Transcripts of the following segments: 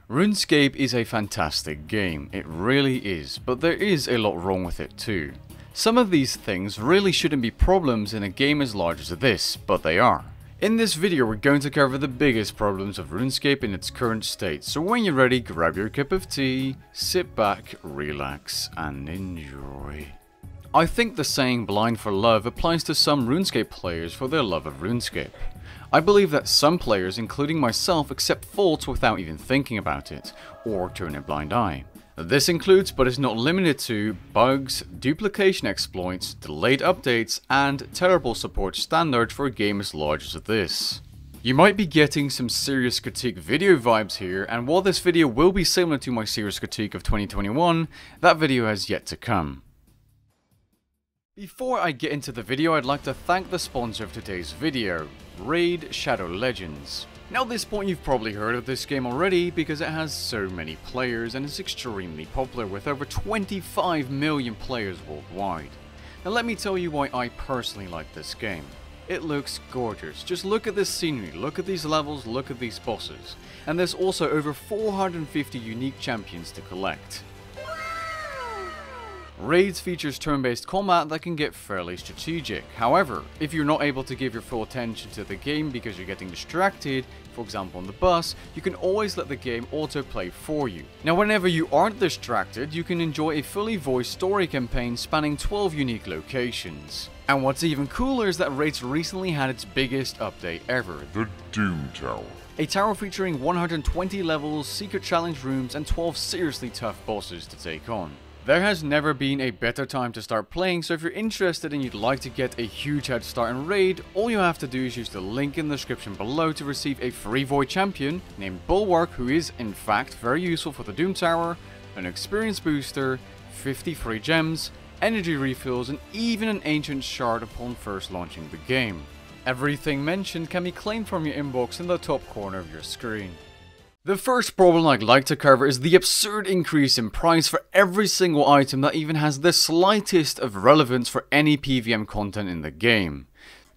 Runescape is a fantastic game, it really is, but there is a lot wrong with it too. Some of these things really shouldn't be problems in a game as large as this, but they are. In this video we're going to cover the biggest problems of Runescape in its current state, so when you're ready, grab your cup of tea, sit back, relax, and enjoy. I think the saying blind for love applies to some Runescape players for their love of Runescape. I believe that some players, including myself, accept faults without even thinking about it, or turn a blind eye. This includes, but is not limited to, bugs, duplication exploits, delayed updates, and terrible support standards for a game as large as this. You might be getting some serious critique video vibes here, and while this video will be similar to my serious critique of 2021, that video has yet to come. Before I get into the video, I'd like to thank the sponsor of today's video, Raid Shadow Legends. Now at this point you've probably heard of this game already because it has so many players and is extremely popular with over 25 million players worldwide. Now let me tell you why I personally like this game. It looks gorgeous. Just look at this scenery, look at these levels, look at these bosses. And there's also over 450 unique champions to collect. Raids features turn-based combat that can get fairly strategic. However, if you're not able to give your full attention to the game because you're getting distracted, for example on the bus, you can always let the game autoplay for you. Now whenever you aren't distracted, you can enjoy a fully voiced story campaign spanning 12 unique locations. And what's even cooler is that Raids recently had its biggest update ever, the Doom Tower. A tower featuring 120 levels, secret challenge rooms, and 12 seriously tough bosses to take on. There has never been a better time to start playing, so if you're interested and you'd like to get a huge head start in Raid, all you have to do is use the link in the description below to receive a free Void champion named Bulwark, who is in fact very useful for the Doom Tower, an experience booster, 50 free gems, energy refills, and even an ancient shard upon first launching the game. Everything mentioned can be claimed from your inbox in the top corner of your screen. The first problem I'd like to cover is the absurd increase in price for every single item that even has the slightest of relevance for any PvM content in the game.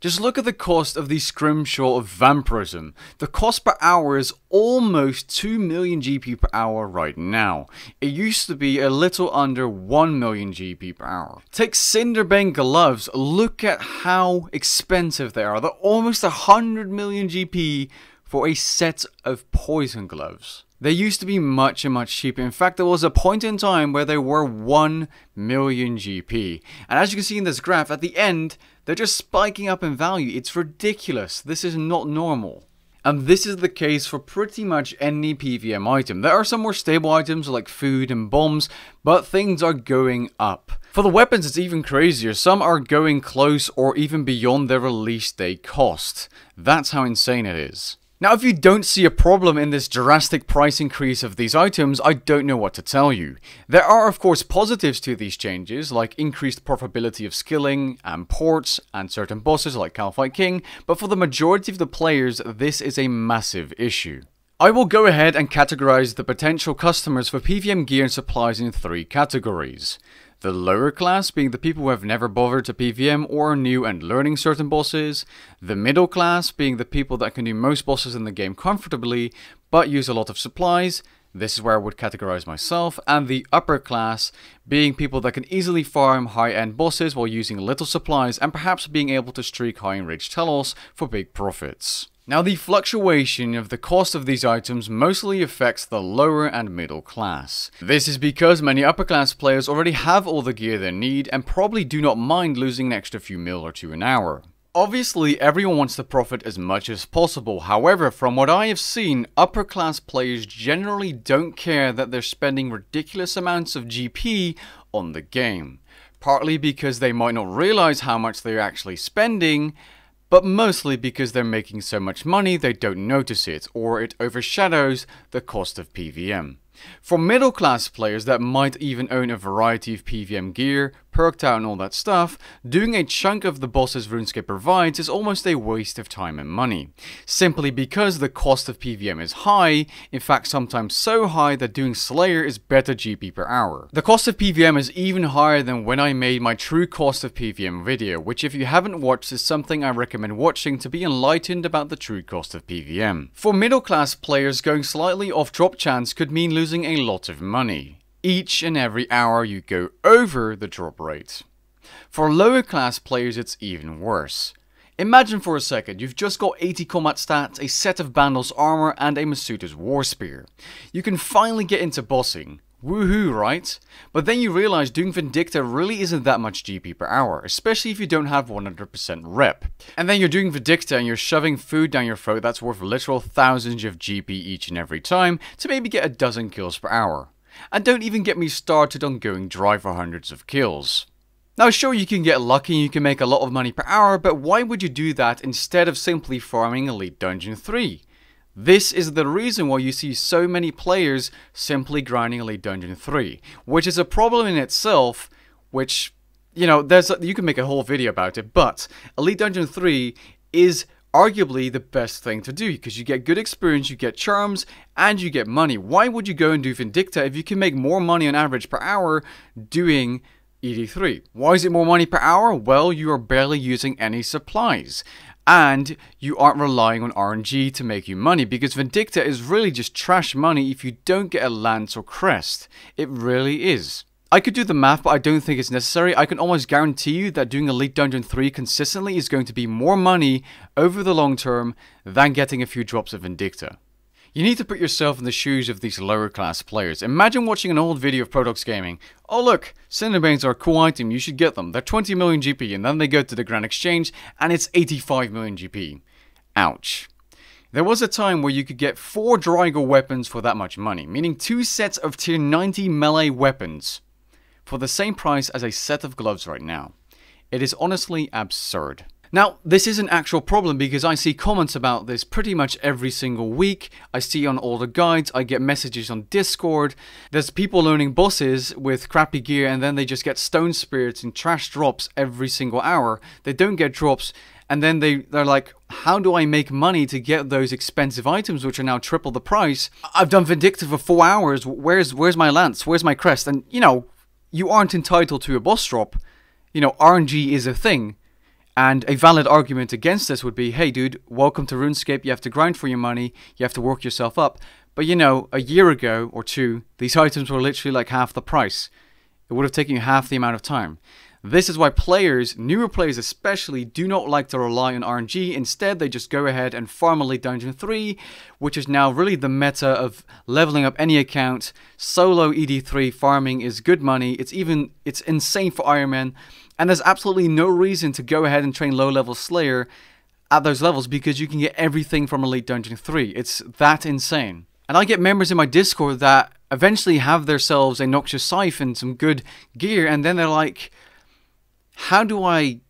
Just look at the cost of the Scrimshaw of Vampirism. The cost per hour is almost 2 million GP per hour right now. It used to be a little under 1 million GP per hour. Take Cinderbane gloves, look at how expensive they are. They're almost 100 million GP for a set of poison gloves. They used to be much cheaper. In fact, there was a point in time where they were 1 million GP. And as you can see in this graph, at the end, they're just spiking up in value. It's ridiculous. This is not normal. And this is the case for pretty much any PvM item. There are some more stable items like food and bombs, but things are going up. For the weapons, it's even crazier. Some are going close or even beyond their release date cost. That's how insane it is. Now, if you don't see a problem in this drastic price increase of these items, I don't know what to tell you. There are of course positives to these changes, like increased profitability of skilling, and ports, and certain bosses like Calfight King, but for the majority of the players, this is a massive issue. I will go ahead and categorize the potential customers for PvM gear and supplies in 3 categories. The lower class being the people who have never bothered to PvM or are new and learning certain bosses. The middle class being the people that can do most bosses in the game comfortably, but use a lot of supplies. This is where I would categorize myself. And the upper class being people that can easily farm high-end bosses while using little supplies and perhaps being able to streak high enriched telos for big profits. Now, the fluctuation of the cost of these items mostly affects the lower and middle class. This is because many upper class players already have all the gear they need and probably do not mind losing an extra few mil or two an hour. Obviously, everyone wants to profit as much as possible. However, from what I have seen, upper class players generally don't care that they're spending ridiculous amounts of GP on the game. Partly because they might not realize how much they're actually spending, but mostly because they're making so much money they don't notice it, or it overshadows the cost of PvM. For middle class players that might even own a variety of PvM gear, perked out and all that stuff, doing a chunk of the bosses RuneScape provides is almost a waste of time and money. Simply because the cost of PvM is high, in fact sometimes so high that doing Slayer is better GP per hour. The cost of PvM is even higher than when I made my true cost of PvM video, which if you haven't watched is something I recommend watching to be enlightened about the true cost of PvM. For middle class players, going slightly off drop chance could mean losing a lot of money each and every hour you go over the drop rate. For lower class players it's even worse. Imagine for a second you've just got 80 combat stats, a set of Bandol's armor and a Masuda's war spear. You can finally get into bossing. Woohoo, right? But then you realize doing Vindicta really isn't that much GP per hour, especially if you don't have 100% rep. And then you're doing Vindicta and you're shoving food down your throat that's worth literal thousands of GP each and every time to maybe get a dozen kills per hour. And don't even get me started on going dry for hundreds of kills. Now sure, you can get lucky and you can make a lot of money per hour, but why would you do that instead of simply farming Elite Dungeon 3? This is the reason why you see so many players simply grinding Elite Dungeon 3, which is a problem in itself, which, you know, you can make a whole video about it, but Elite Dungeon 3 is arguably the best thing to do because you get good experience, you get charms, and you get money. Why would you go and do Vindicta if you can make more money on average per hour doing ED3? Why is it more money per hour? Well, you are barely using any supplies. And you aren't relying on RNG to make you money, because Vindicta is really just trash money if you don't get a lance or crest. It really is. I could do the math, but I don't think it's necessary. I can almost guarantee you that doing Elite Dungeon 3 consistently is going to be more money over the long term than getting a few drops of Vindicta. You need to put yourself in the shoes of these lower class players. Imagine watching an old video of Protox Gaming. Oh look, Cinderbanes are a cool item, you should get them. They're 20 million GP, and then they go to the Grand Exchange and it's 85 million GP. Ouch. There was a time where you could get 4 Drygal weapons for that much money, meaning 2 sets of tier 90 melee weapons for the same price as a set of gloves right now. It is honestly absurd. Now, this is an actual problem because I see comments about this pretty much every single week. I see on all the guides, I get messages on Discord. There's people learning bosses with crappy gear and then they just get stone spirits and trash drops every single hour. They don't get drops and then they're like, how do I make money to get those expensive items which are now triple the price? I've done Vindicta for 4 hours, where's my lance, where's my crest? And you know, you aren't entitled to a boss drop. You know, RNG is a thing. And a valid argument against this would be, hey dude, welcome to RuneScape, you have to grind for your money, you have to work yourself up. But you know, a year ago or two, these items were literally like half the price. It would have taken you half the amount of time. This is why players, newer players especially, do not like to rely on RNG. Instead, they just go ahead and farm Elite Dungeon 3, which is now really the meta of leveling up any account. Solo ED3 farming is good money. It's insane for Iron Man. And there's absolutely no reason to go ahead and train low-level Slayer at those levels because you can get everything from Elite Dungeon 3. It's that insane. And I get members in my Discord that eventually have themselves a Noxious Scythe and some good gear, and then they're like, how do I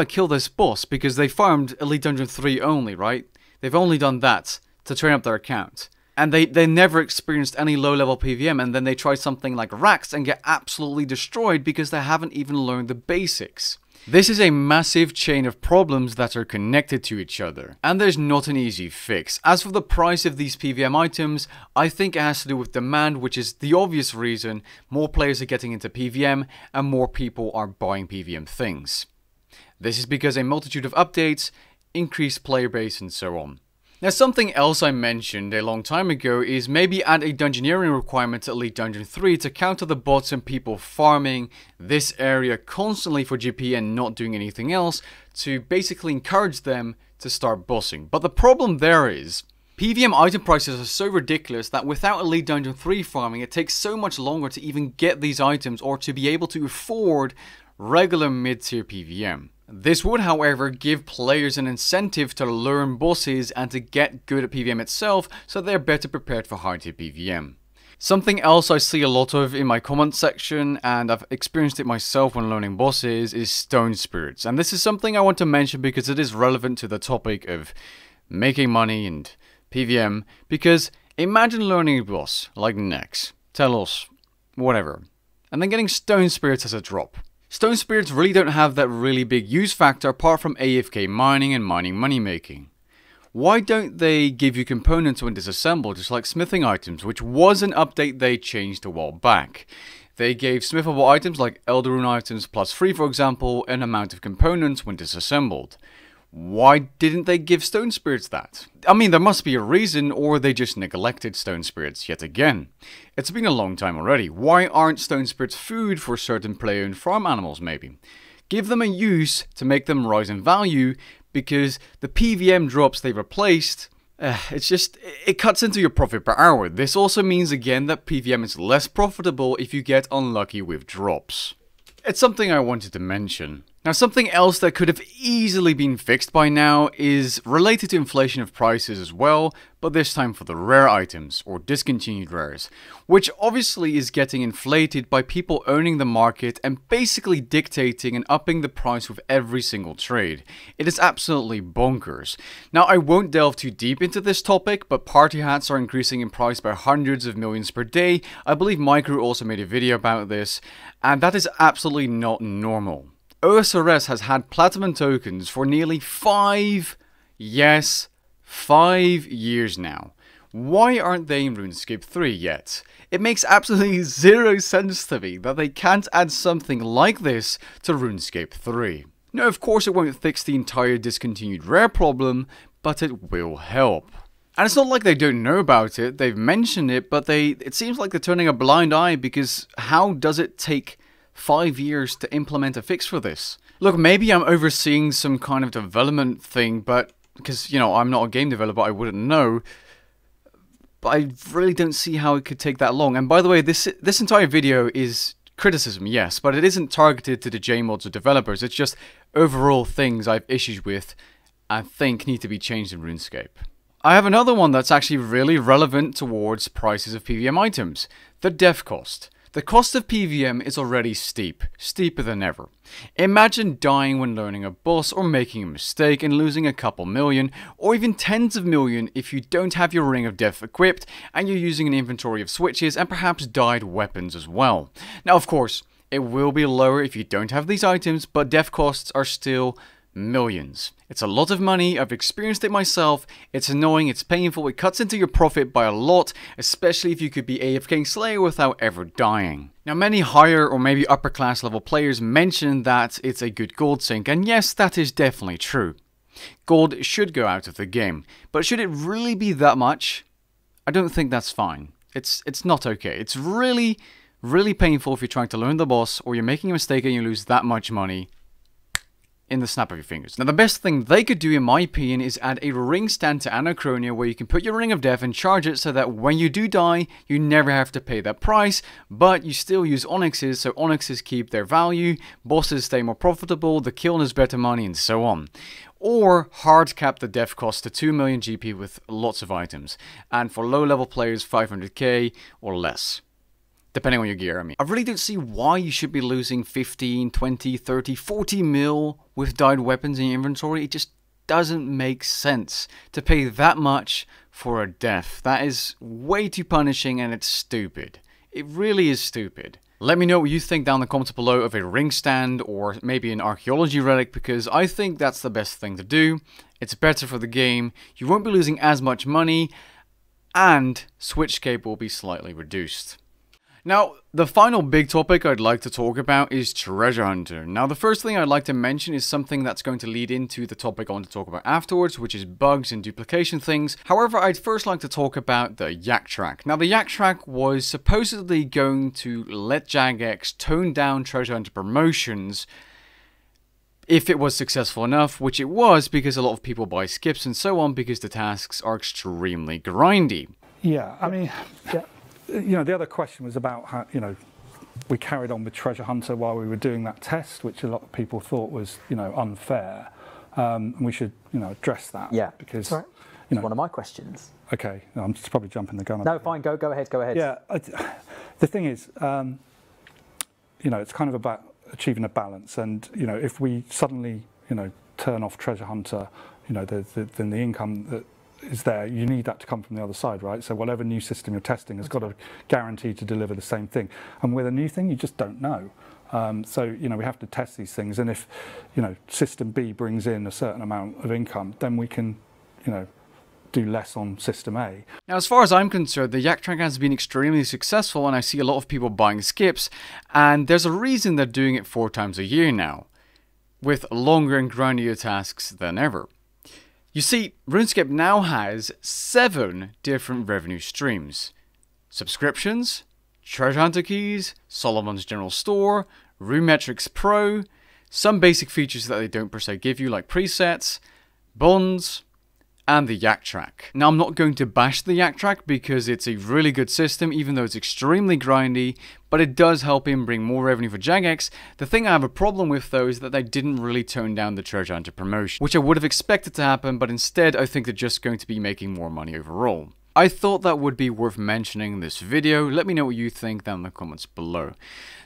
kill this boss? Because they farmed Elite Dungeon 3 only, right? They've only done that to train up their account. And they never experienced any low-level PvM, and then they try something like Rax and get absolutely destroyed because they haven't even learned the basics. This is a massive chain of problems that are connected to each other, and there's not an easy fix. As for the price of these PvM items, I think it has to do with demand, which is the obvious reason. More players are getting into PvM, and more people are buying PvM things. This is because a multitude of updates, increased player base, and so on. Now, something else I mentioned a long time ago is maybe add a dungeoneering requirement to Elite Dungeon 3 to counter the bots and people farming this area constantly for GP and not doing anything else, to basically encourage them to start bossing. But the problem there is, PvM item prices are so ridiculous that without Elite Dungeon 3 farming, it takes so much longer to even get these items or to be able to afford regular mid-tier PvM. This would, however, give players an incentive to learn bosses and to get good at PvM itself, so they're better prepared for high-tier PvM. Something else I see a lot of in my comment section, and I've experienced it myself when learning bosses, is stone spirits. And this is something I want to mention because it is relevant to the topic of making money and PvM, because Imagine learning a boss, like Nex, Telos, whatever, and then getting Stone Spirits as a drop. Stone Spirits really don't have that really big use factor apart from AFK mining and mining money making. Why don't they give you components when disassembled, just like smithing items, which was an update they changed a while back. They gave smithable items like Elder Rune items +3 for example, an amount of components when disassembled. Why didn't they give Stone Spirits that? I mean, there must be a reason, or they just neglected Stone Spirits yet again. It's been a long time already. Why aren't Stone Spirits food for certain player-owned farm animals maybe? Give them a use to make them rise in value, because the PvM drops they replaced, it cuts into your profit per hour. This also means again that PvM is less profitable if you get unlucky with drops. It's something I wanted to mention. Now, something else that could have easily been fixed by now is related to inflation of prices as well, but this time for the rare items, or discontinued rares, which obviously is getting inflated by people owning the market and basically dictating and upping the price with every single trade. It is absolutely bonkers. Now, I won't delve too deep into this topic, but party hats are increasing in price by hundreds of millions per day. I believe Micro also made a video about this, and that is absolutely not normal. OSRS has had platinum tokens for nearly 5 years now. Why aren't they in Runescape 3 yet? It makes absolutely zero sense to me that they can't add something like this to Runescape 3. Now, of course it won't fix the entire discontinued rare problem, but it will help. And it's not like they don't know about it, they've mentioned it, but it seems like they're turning a blind eye, because how does it take 5 years to implement a fix for this? Look, maybe I'm overseeing some kind of development thing, but because, you know, I'm not a game developer, I wouldn't know. But I really don't see how it could take that long. And by the way, this entire video is criticism, yes, but it isn't targeted to the JMods or developers. It's just overall things I have issues with and think need to be changed in RuneScape. I have another one that's actually really relevant towards prices of PvM items, the dev cost. The cost of PvM is already steep, steeper than ever. Imagine dying when learning a boss or making a mistake and losing a couple million, or even tens of million if you don't have your Ring of Death equipped and you're using an inventory of switches and perhaps dyed weapons as well. Now, of course, it will be lower if you don't have these items, but dev costs are still millions. It's a lot of money, I've experienced it myself, it's annoying, it's painful, it cuts into your profit by a lot, especially if you could be AFKing Slayer without ever dying. Now, many higher or maybe upper class level players mention that it's a good gold sink, and yes, that is definitely true. Gold should go out of the game, but should it really be that much? I don't think that's fine. It's not okay. It's really painful if you're trying to learn the boss or you're making a mistake and you lose that much money in the snap of your fingers. Now, the best thing they could do, in my opinion, is add a ring stand to Anachronia where you can put your Ring of Death and charge it so that when you do die, you never have to pay that price, but you still use onyxes, so onyxes keep their value, bosses stay more profitable, the kiln is better money, and so on. Or hard cap the death cost to 2 million GP with lots of items, and for low level players 500k or less. Depending on your gear, I mean. I really don't see why you should be losing 15, 20, 30, 40 mil with dyed weapons in your inventory. It just doesn't make sense to pay that much for a death. That is way too punishing and it's stupid. It really is stupid. Let me know what you think down in the comments below of a ring stand or maybe an archaeology relic, because I think that's the best thing to do. It's better for the game. You won't be losing as much money and switch cape will be slightly reduced. Now, the final big topic I'd like to talk about is Treasure Hunter. Now, the first thing I'd like to mention is something that's going to lead into the topic I want to talk about afterwards, which is bugs and duplication things. However, I'd first like to talk about the Yak Track. Now, the Yak Track was supposedly going to let Jagex tone down Treasure Hunter promotions if it was successful enough, which it was, because a lot of people buy skips and so on because the tasks are extremely grindy. Yeah, I mean, yeah. You know, the other question was about how, you know, we carried on with Treasure Hunter while we were doing that test, which a lot of people thought was, you know, unfair. And we should, you know, address that. Yeah, because, right. You know, one of my questions. Okay, I'm just probably jumping the gun. No, fine, go ahead. Yeah, the thing is, you know, it's kind of about achieving a balance. And, you know, if we suddenly, you know, turn off Treasure Hunter, you know, then the income that is there, you need that to come from the other side, right? So whatever new system you're testing has got to guarantee to deliver the same thing. And with a new thing, you just don't know. So, you know, we have to test these things. And if, you know, system B brings in a certain amount of income, then we can, you know, do less on system A. Now, as far as I'm concerned, the Yak Track has been extremely successful, and I see a lot of people buying skips, and there's a reason they're doing it 4 times a year now, with longer and grindier tasks than ever. You see, RuneScape now has 7 different revenue streams. Subscriptions, Treasure Hunter keys, Solomon's General Store, RuneMetrics Pro, some basic features that they don't per se give you like presets, bonds, and the Yak Track. Now, I'm not going to bash the Yak Track because it's a really good system, even though it's extremely grindy, but it does help him bring more revenue for Jagex. The thing I have a problem with, though, is that they didn't really tone down the Treasure Hunter promotion, which I would have expected to happen, but instead I think they're just going to be making more money overall. I thought that would be worth mentioning in this video. Let me know what you think down in the comments below.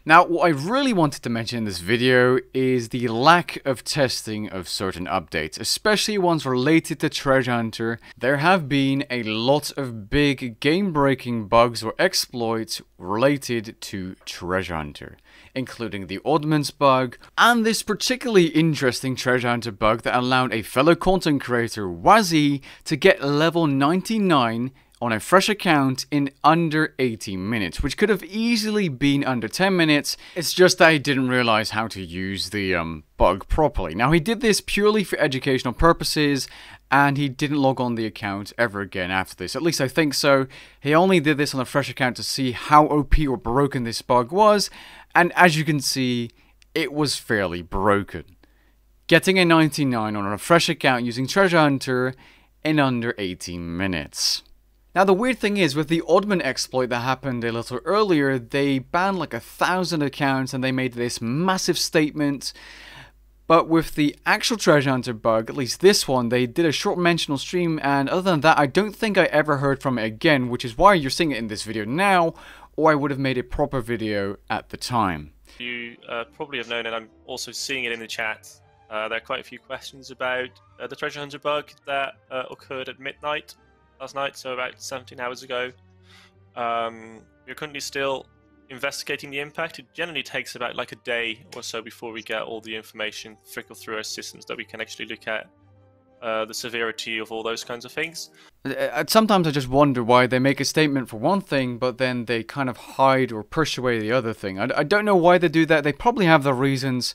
Now, what I really wanted to mention in this video is the lack of testing of certain updates, especially ones related to Treasure Hunter. There have been a lot of big game-breaking bugs or exploits related to Treasure Hunter, including the Oddments bug, and this particularly interesting Treasure Hunter bug that allowed a fellow content creator, Wazzy, to get level 99 on a fresh account in under 80 minutes, which could have easily been under 10 minutes. It's just that he didn't realize how to use the bug properly. Now, he did this purely for educational purposes, and he didn't log on the account ever again after this. At least I think so. He only did this on a fresh account to see how OP or broken this bug was, and as you can see, it was fairly broken. Getting a 99 on a fresh account using Treasure Hunter in under 18 minutes. Now, the weird thing is, with the Oddman exploit that happened a little earlier, they banned like 1,000 accounts and they made this massive statement. But with the actual Treasure Hunter bug, at least this one, they did a short mention on stream, and other than that, I don't think I ever heard from it again, which is why you're seeing it in this video now, or I would have made a proper video at the time. You probably have known, and I'm also seeing it in the chat, there are quite a few questions about the Treasure Hunter bug that occurred at midnight last night, so about 17 hours ago. We're currently still investigating the impact. It generally takes about like a day or so before we get all the information trickle through our systems that we can actually look at the severity of all those kinds of things. Sometimes I just wonder why they make a statement for one thing, but then they kind of hide or push away the other thing. I don't know why they do that. They probably have their reasons,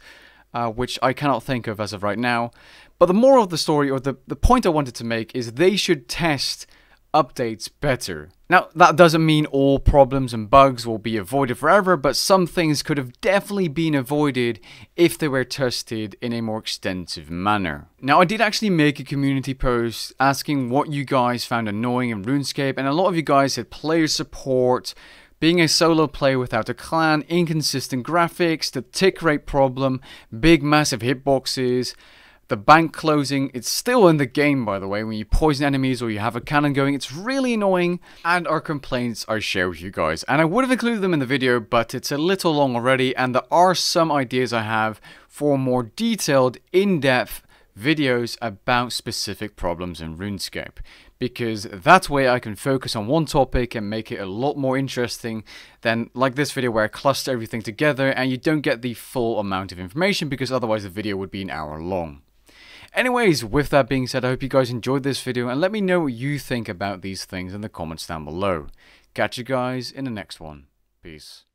which I cannot think of as of right now. But the moral of the story, or the point I wanted to make, is they should test updates better. Now, that doesn't mean all problems and bugs will be avoided forever, but some things could have definitely been avoided if they were tested in a more extensive manner. Now, I did actually make a community post asking what you guys found annoying in RuneScape, and a lot of you guys said player support, being a solo player without a clan, inconsistent graphics, the tick rate problem, big massive hitboxes, the bank closing. It's still in the game, by the way, when you poison enemies or you have a cannon going. It's really annoying, and our complaints I share with you guys. And I would have included them in the video, but it's a little long already, and there are some ideas I have for more detailed, in-depth videos about specific problems in RuneScape, because that way I can focus on one topic and make it a lot more interesting than like this video where I cluster everything together and you don't get the full amount of information, because otherwise the video would be an hour long. Anyways, with that being said, I hope you guys enjoyed this video, and let me know what you think about these things in the comments down below. Catch you guys in the next one. Peace.